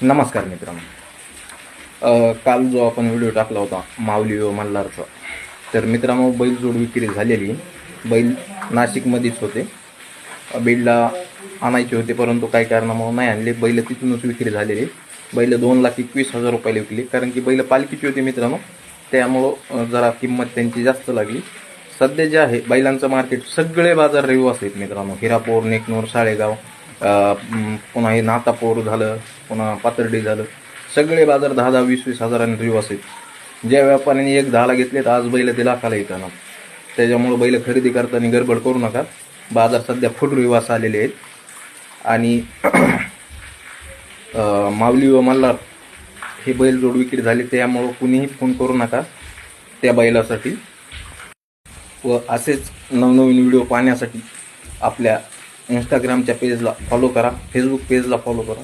नमस्कार मित्रांनो. काल जो आपण व्हिडिओ टाकला होता माऊली व मल्हारचा, तर मित्रांनो बैल जोड विक्री झालेली. बैल नाशिकमध्येच होते, बीडला आणायचे होते, परंतु काही कारणामुळे नाही आणले. बैल तिथूनच विक्री झालेली. बैल 2,21,000 रुपयाला विकली, कारण की बैल पालखीची होती मित्रांनो, त्यामुळं जरा किंमत त्यांची जास्त लागली. सध्या जे आहे बैलांचं मार्केट, सगळे बाजार रिव्यूअर्स आहेत मित्रांनो. हिरापूर, नेकनूर, साळेगाव, पुन्हा हे नातापूर झालं, पुन्हा पाथर्डी झालं, सगळे बाजार 10-10, 20-20 हजारांनी रिव्यूअर्स आहेत. ज्या व्यापाऱ्यांनी 1,10ला घेतले तर आज बैल ते लाखाला येताना. त्याच्यामुळं बैल खरेदी करताना गडबड करू नका. बाजार सध्या फुल रिव्यूअर्स आलेले आहेत. आणि माऊली व मल्हार हे बैल जोड विक्री झाले, त्यामुळं कुणीही फोन करू नका त्या बैलासाठी. व असेच नवनवीन व्हिडिओ पाहण्यासाठी आपल्या इंस्टाग्रामच्या पेजला फॉलो करा, फेसबुक पेजला फॉलो करा.